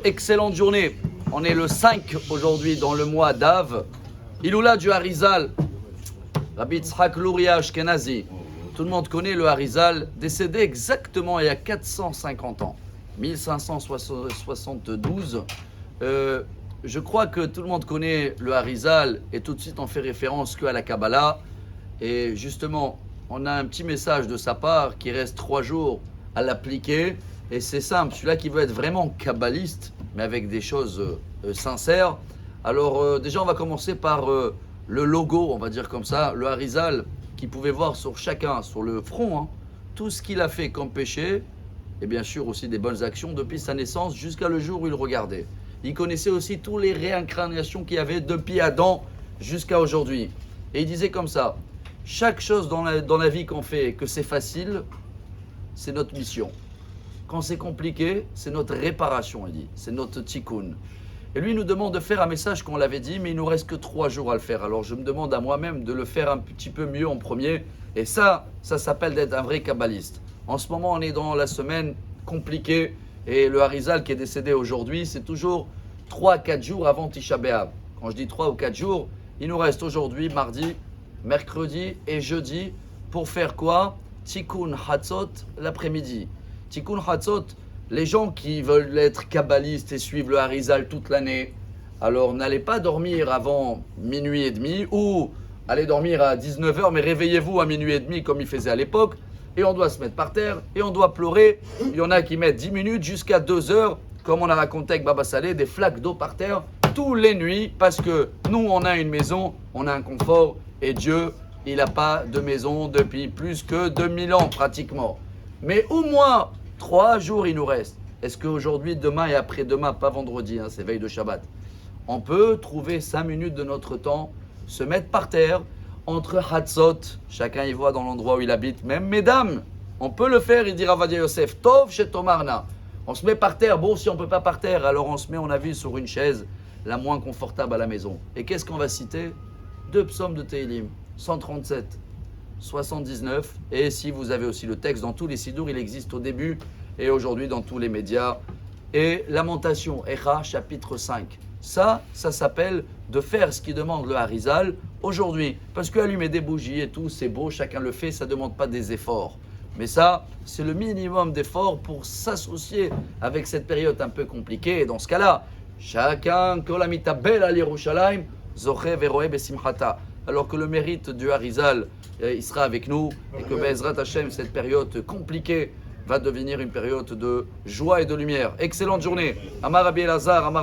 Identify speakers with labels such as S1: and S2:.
S1: Excellente journée. On est le 5 aujourd'hui dans le mois d'Av. Iloula du Harizal, Rabbi Yitzhak Luria Ashkenazi. Tout le monde connaît le Harizal, décédé exactement il y a 450 ans, 1572. Je crois que tout le monde connaît le Harizal et tout de suite on fait référence qu'à la Kabbalah. Et justement, on a un petit message de sa part qui reste 3 jours à l'appliquer. Et c'est simple, celui-là qui veut être vraiment kabbaliste, mais avec des choses sincères. Alors déjà, on va commencer par le logo, on va dire comme ça, le Harizal, qui pouvait voir sur chacun, sur le front, tout ce qu'il a fait comme péché, et bien sûr aussi des bonnes actions depuis sa naissance jusqu'à le jour où il regardait. Il connaissait aussi toutes les réincarnations qu'il y avait depuis Adam jusqu'à aujourd'hui. Et il disait comme ça, chaque chose dans la vie qu'on fait, que c'est facile, c'est notre mission. Quand c'est compliqué, c'est notre réparation, il dit. C'est notre tikkun. Et lui, il nous demande de faire un message qu'on l'avait dit, mais il nous reste que 3 jours à le faire. Alors je me demande à moi-même de le faire un petit peu mieux en premier. Et ça s'appelle d'être un vrai kabbaliste. En ce moment, on est dans la semaine compliquée. Et le Harizal qui est décédé aujourd'hui, c'est toujours 3-4 jours avant Tisha B'Av. Quand je dis 3 ou 4 jours, il nous reste aujourd'hui, mardi, mercredi et jeudi pour faire quoi? Tikkun Hatzot l'après-midi. Tikkun Hatzot, les gens qui veulent être kabbalistes et suivre le Harizal toute l'année, alors n'allez pas dormir avant minuit et demi ou allez dormir à 19h, mais réveillez-vous à minuit et demi comme il faisait à l'époque et on doit se mettre par terre et on doit pleurer. Il y en a qui mettent 10 minutes jusqu'à 2 heures, comme on a raconté avec Baba Saleh, des flaques d'eau par terre tous les nuits parce que nous, on a une maison, on a un confort et Dieu, il n'a pas de maison depuis plus que 2000 ans pratiquement. Mais au moins 3 jours il nous reste. Est-ce qu'aujourd'hui, demain et après-demain, pas vendredi, c'est veille de Shabbat, on peut trouver 5 minutes de notre temps, se mettre par terre, entre Hatzot, chacun y voit dans l'endroit où il habite, même mesdames, on peut le faire, il dira Vadia Yosef, Tov chez Tomarna. On se met par terre, bon si on ne peut pas par terre, alors on se met, on a vu, sur une chaise, la moins confortable à la maison. Et qu'est-ce qu'on va citer? 2 psaumes de Tehillim, 137, 79. Et si vous avez aussi le texte dans tous les sidours, il existe au début et aujourd'hui dans tous les médias. Et Lamentation, Echa, chapitre 5. Ça s'appelle de faire ce qui demande le Harizal aujourd'hui. Parce qu'allumer des bougies et tout, c'est beau, chacun le fait, ça ne demande pas des efforts. Mais ça, c'est le minimum d'efforts pour s'associer avec cette période un peu compliquée. Et dans ce cas-là, chacun, Kolamita Bel al Yerushalayim, Zoche Veroe Besimchata. Alors que le mérite du Harizal, il sera avec nous et que Be'ezrat Hashem, cette période compliquée, va devenir une période de joie et de lumière. Excellente journée. Amar Rabbi Elazar, Amar